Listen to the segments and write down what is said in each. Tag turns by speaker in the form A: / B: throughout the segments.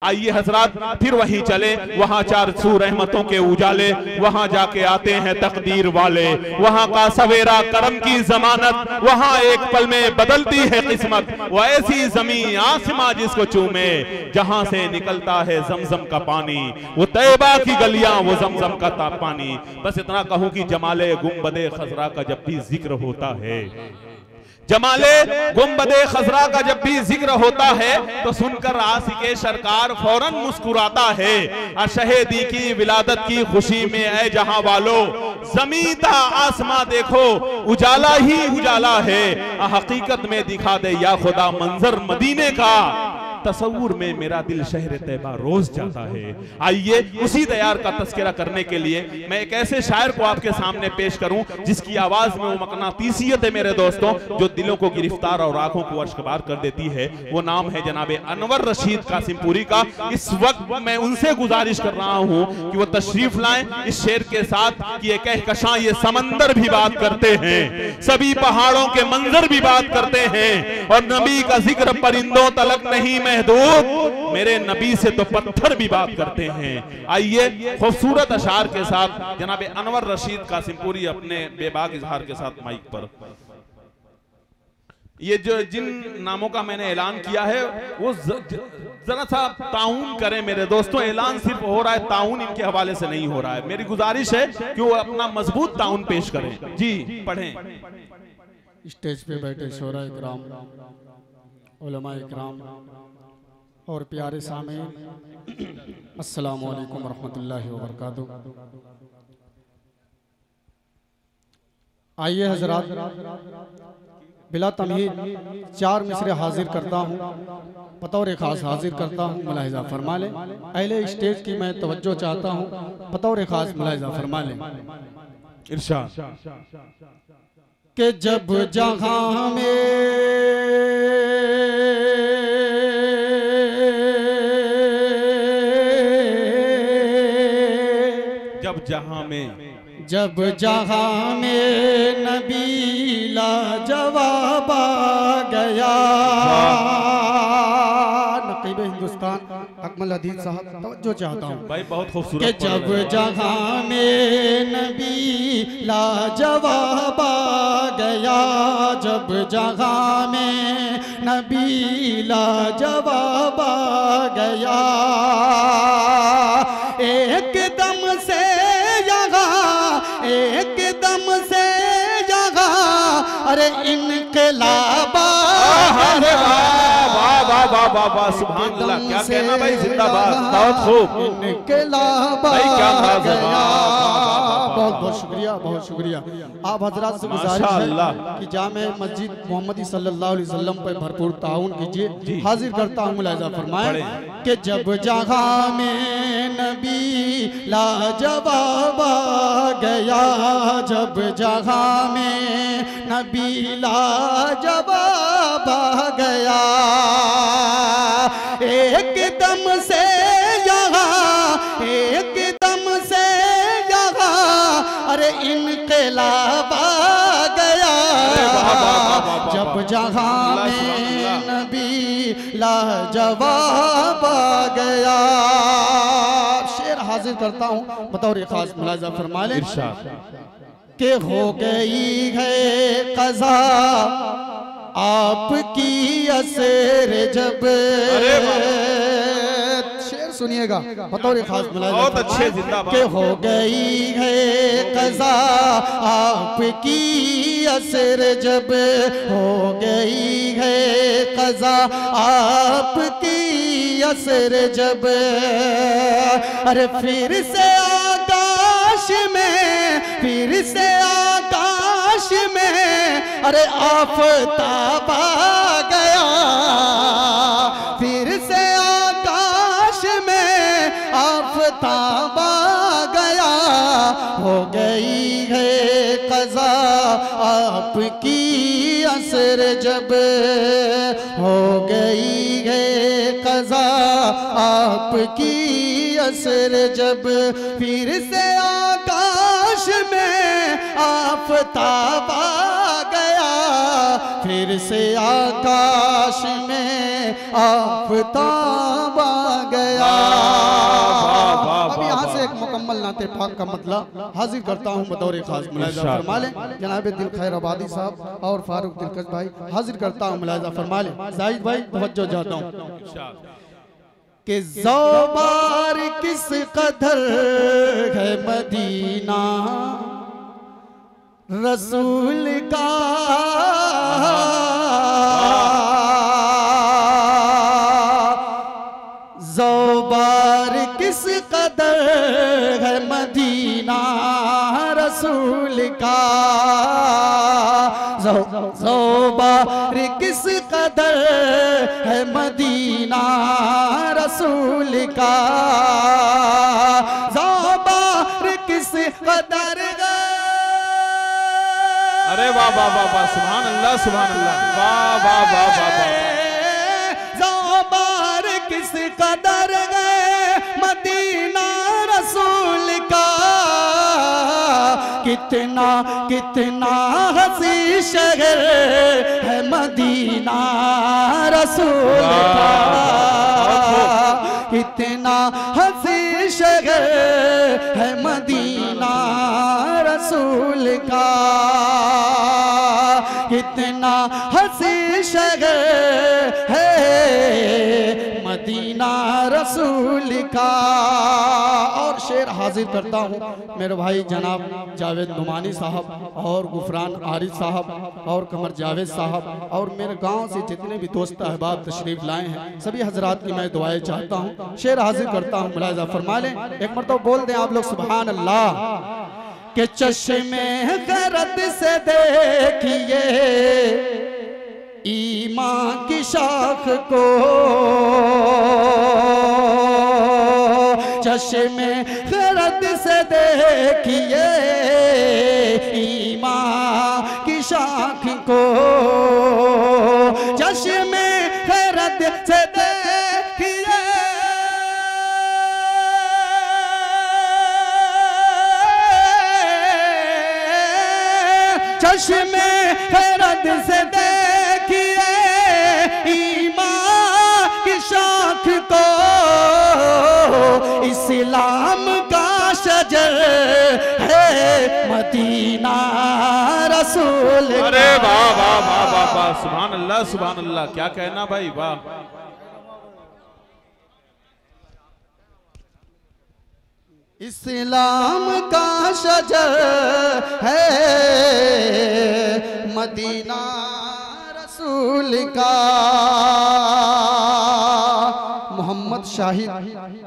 A: आइए हजरात फिर वहीं चले, वहां चार सू रहमतों के उजाले, वहां जाके आते हैं तकदीर वाले, वहां का सवेरा करम की जमानत, वहां एक पल में बदलती है किस्मत। वो ऐसी जमीन आसमां जिसको चूमे, जहां से निकलता है जमजम का पानी, वो तैयबा की गलियां, वो जमजम का पानी। बस इतना कहूं कि जमाले गुंबदे खजरा का जब भी जिक्र होता है, जमाले गुंबदे खजरा का जब भी जिक्र होता है तो सुनकर आशिके सरकार फौरन मुस्कुराता है। शहीदी की विलादत की खुशी में ऐ जहां वालों, ज़मीं ता आसमां देखो उजाला ही उजाला है। हकीकत में दिखा दे या खुदा मंजर मदीने का, तसव्वुर में मेरा दिल शहर तैबा रोज जाता है। आइए उसी तैयार का तस्करा करने के लिए मैं एक ऐसे शायर को आपके सामने पेश करूं जिसकी आवाज में वो मकनातीसियत है मेरे दोस्तों, जो दिलों को गिरफ्तार और आंखों को अश्कबार कर देती है। वो नाम है जनाबे अनवर रशीद कासिमपुरी का। इस वक्त मैं उनसे गुजारिश कर रहा हूं कि वो तशरीफ लाएं इस शेर के साथ कि ये कहकशां ये समंदर भी बात करते हैं, सभी पहाड़ों के मंजर भी बात करते हैं, और नबी का जिक्र परिंदों तलक नहीं महदूद, मेरे नबी से तो पत्थर भी बात करते हैं। आइए खूबसूरत अशार के साथ जनाब अनवर रशीद कासिमपुरी अपने बेबाक इजहार के साथ माइक पर। ये जो जिन नामों का मैंने ऐलान किया है वो जरा सा ताउन करें मेरे दोस्तों। ऐलान सिर्फ हो रहा है, ताउन इनके हवाले से नहीं हो रहा है। मेरी गुजारिश है कि वो अपना मजबूत ताउन पेश करें। जी पढ़ें।
B: स्टेज पे बैठे शोरा इकराम, उलमा इकराम और प्यारे सामीन, अस्सलामु अलैकुम वरहमतुल्लाहि वबरकातुहू। आइए हजरात बिला तमहीद चार मिसरे हाजिर करता हूँ, बतौर खास हाजिर करता हूँ, मुलाहिजा फरमा लें। अहले स्टेज की मैं तवज्जो चाहता हूँ, बतौर खास मुलाहिजा फरमा लें।
A: इरशाद
B: कि जब जहां में जब जहां में नबी लाजवाब आ गया। नकीब हिंदुस्तान अकमल अदीद साहब तवज्जो चाहता हूँ
A: भाई, बहुत खूबसूरत।
B: कि जब जहां में नबी लाजवाब आ गया, जब जहां में नबी लाजवाब आ गया, एकदम से एकदम से जगह अरे इनकलाब
A: सुभान अल्लाह, क्या कहना भाई, जिंदाबाद, बहुत खूब,
B: इनकलाब आ गया। बहुत बहुत शुक्रिया, बहुत शुक्रिया। आप हजरात से गुजारिश है कि जामे मस्जिद मोहम्मदी सल्लल्लाहु अलैहि वसल्लम पर भरपूर ताउन कीजिए। हाजिर करता हूँ, मुलाहिजा फरमाएं कि जब जहां में नबी लाजवाब आ गया, जब जहां में नबी लाजवाब आ गया, एकदम से यहाँ, एकदम से यहाँ अरे इनकलाब आ गया। जब जहां में नबी लाजवाब आ गया। शेर हाजिर करता हूँ, बतौर खास मुलाहिजा फरमा लें कि हो गई है क़ज़ा आपकी असर जब। शेर सुनिएगा, बतौर खास मुलाहिजा,
A: बहुत अच्छे, जिंदाबाद।
B: कि हो गई है क़ज़ा आपकी असर जब, हो गई है क़ज़ा आपकी असर जब, अरे फिर से आकाश में, फिर से आकाश में अरे आफताब आ गया, फिर से आकाश में आफताब आ गया। हो गई है क़ज़ा आपकी असर जब, हो गई है क़ज़ा आपकी असर जब, फिर से आकाश में आफताब आ गया, फिर से आकाश में आफताब आ गया। नाते पाक का मतलब हाजिर करता हूँ बतौर खास। मुलाहिजा फरमा लें जनाब दिल खैर आबादी साहब और फारूक दिलकश भाई, हाजिर करता हूँ, मुलाहिजा फरमा लें। जाहिद भाई तवज्जो चाहता हूँ कि ज़ौबार किस कदर है मदीना रसूल का, ज़ौबार किस कदर है मदीना रसूल का, ज़ौबार किस कदर है मदीना रसूल का, ज़ौबार किस कदर।
A: अरे वाह वाह वाह वाह, सुभान अल्लाह सुभान अल्लाह, वाह वाह वाह वाह वाह।
B: ज़ौबार किस कदर गए मदीना रसूल का, कितना कितना हसी शहर है मदीना रसूल का, कितना हसी शहर है मदीना रसूल का, कितना हसी शहर है मदीना रसूल का। और शेर हाजिर करता हूँ मेरे भाई जनाब जावेद नुमानी साहब और गुफरान आरिफ साहब और कमर जावेद साहब और मेरे गांव से जितने भी दोस्त अहबाब तशरीफ लाए हैं सभी हजरात की मैं दुआएं चाहता हूँ। शेर हाजिर करता हूँ, मुलाहिजा फरमा लें। एक मरतबा बोल दें आप लोग सुभान अल्लाह। कि चश्मे गरद से देखिए ईमान की शाख को, चश्मे गरद से देखिए ईमान की शाख को, चश्मे गरद से देखिए चश्मे गरद से देखिए ईमान की शाख को, इस्लाम का शजर है मदीना रसूल।
A: अरे वाह वाह वाह वाह वाह, सुभान अल्लाह सुभान अल्लाह, क्या कहना भाई, वाह।
B: इस्लाम का शजर है मदीना रसूल का। मोहम्मद शाहिद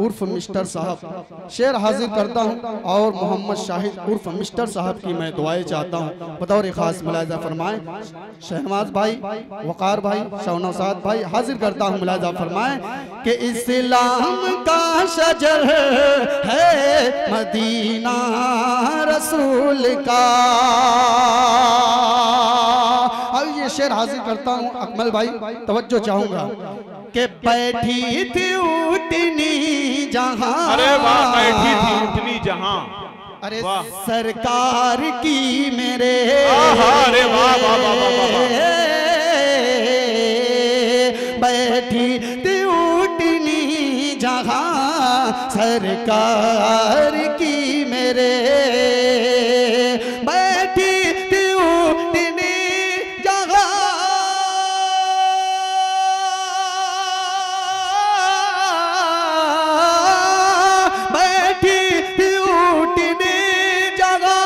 B: उर्फ मिस्टर साहब शेर हाजिर करता हूँ और मोहम्मद शाहिद उर्फ मिस्टर साहब की मैं दुआएं चाहता हूँ बतौर खास। मुलाहिजा फरमाएं शहनवाज भाई, वकार भाई, शौनौसाद भाई, हाजिर करता हूँ। मुलाहिजा फरमाएं कि इस्लाम का शजर है मदीना रसूल का। अब ये शेर हाजिर करता हूँ अकमल भाई, तवज्जो चाहूंगा कि बैठी थी ऊँटनी जहाँ,
A: अरे वाह, बैठी थी ऊँटनी जहाँ,
B: अरे सरकार की मेरे,
A: अरे वाह वाह वाह वाह,
B: बैठी थी ऊँटनी जहाँ सरकार की मेरे, बैठी थी ऊँटनी जहाँ बैठी थी ऊँटनी जहाँ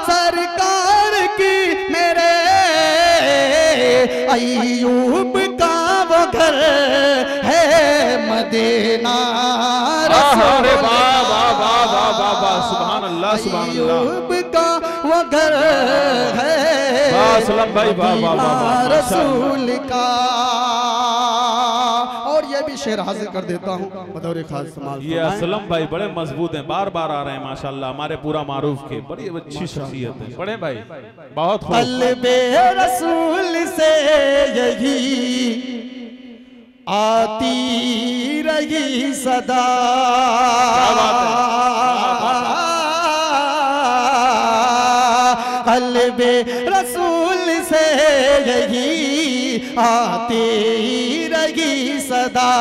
B: सरकार की मेरे, अय्यूब का वो घर है मदीना रसूल।
A: अरे वाह वाह वाह वाह वाह वाह, सुभान अल्लाह सुभान अल्लाह,
B: अय्यूब का वो घर है
A: वाह सलाम भाई, वाह वाह वाह
B: रसूल का। और ये भी शेर हाजिर कर देता हूँ बतौर खास समाज।
A: ये असलम भाई बड़े मजबूत हैं, बार बार आ रहे हैं माशाल्लाह, हमारे पूरा मारूफ के, बड़ी अच्छी शख्सियत है, बड़े भाई बहुत खूब।
B: क़ल्बे रसूल से यही आती रही सदा, क़ल्बे रसूल से यही आती रही सदा,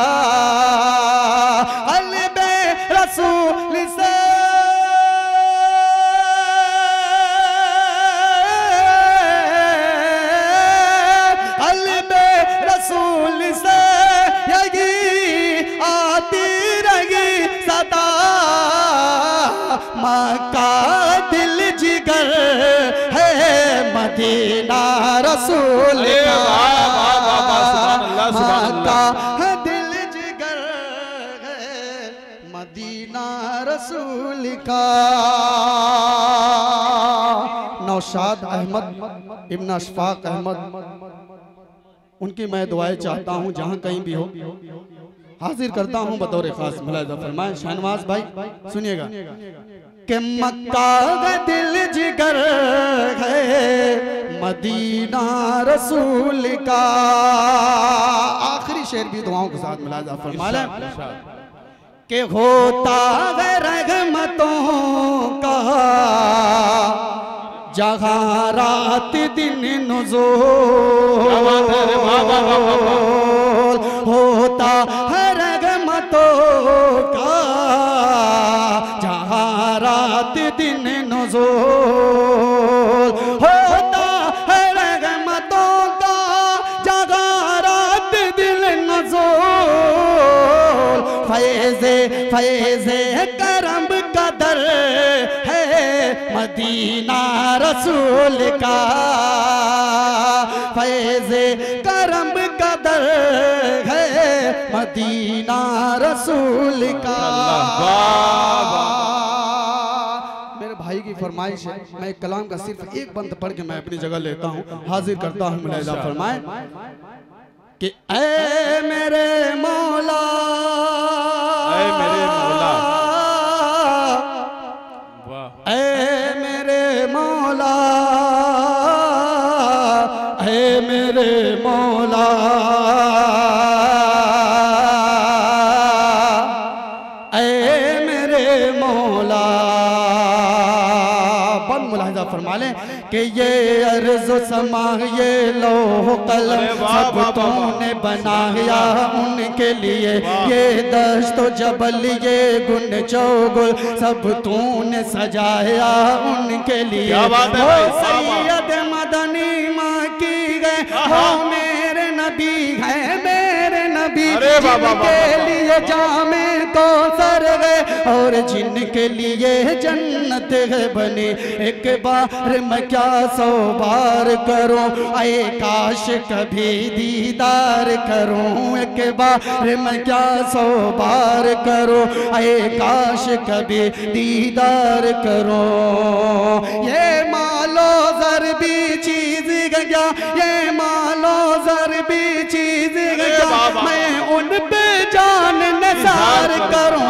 B: क़ल्बे रसूल से सदा मक्का दिल जिगर है मदीना रसूल का मक्का दिल जिगर है मदीना रसूल का। नौशाद अहमद इब्न अशफाक अहमद उनकी मैं दुआएं चाहता हूँ जहाँ कहीं भी हो, हाजिर करता हूँ बतौर खास। मुलाहिजा फरमाएं शाहनवाज भाई सुनिएगा कि मक्का का दिल जिगर है मदीना रसूल का। आखिरी शेर भी दुआओं के साथ मुलाहिजा फरमाएं कि होता है रहमतों का जहाँ रात दिन नुज़ूल होता है रहमतों का जहाँ रात दिन नुज़ूल होता है रहमतों का जहाँ रात दिन नुज़ूल। फैज़े फैज़े करम कदर है मदीना रसूल का फैज़े करम कदर है मदीना रसूल का। मेरे भाई की फरमाइश है, मैं कलाम का सिर्फ एक बंद पढ़ के मैं अपनी जगह लेता हूँ, हाजिर करता हूँ। मुलाहिजा फरमाएं कि ऐ मेरे मौला ऐ मेरे मौला ऐ मेरे मौला ऐ मेरे मौला ऐ मेरे मौला। बन मुलाहिजा फरमा लें कि ये अर्ज़ समा ये लौह कलम सब तूने बनाया उनके लिए, ये दश्त जबल ये गुन चौगुल सब तूने सजाया उनके लिए। सैयद मदनी माँ की गए हो मेरे नबी है मेरे नबी जिनके लिए जामे को सर गए और जिनके लिए जन्नत है बनी। एक बार मैं क्या 100 बार करूं आए काश कभी दीदार करूं। एक बार मैं क्या 100 बार करूं आए काश कभी दीदार करूं। ये मालो जर भी चीज गया ये मालो जर भी चीज गया मैं उन पे जान निसार करूं।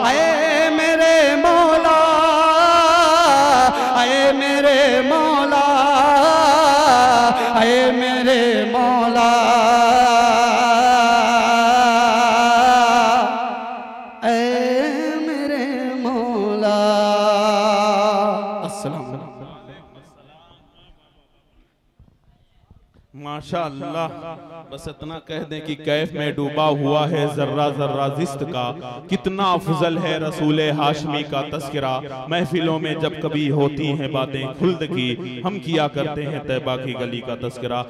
B: आए मेरे मौला आए मेरे मौला आए मेरे मौला आए मेरे मौला। अस्सलाम वालेकुम।
A: माशाअल्लाह, बस इतना कह दें कि कैफ में डूबा हुआ है जर्रा जर्रा जिस्त का। कितना अफजल है रसूल हाशमी का तस्करा। महफिलों में जब कभी होती हैं बातें खुल्द की हम किया करते हैं तैबा की गली का तस्करा।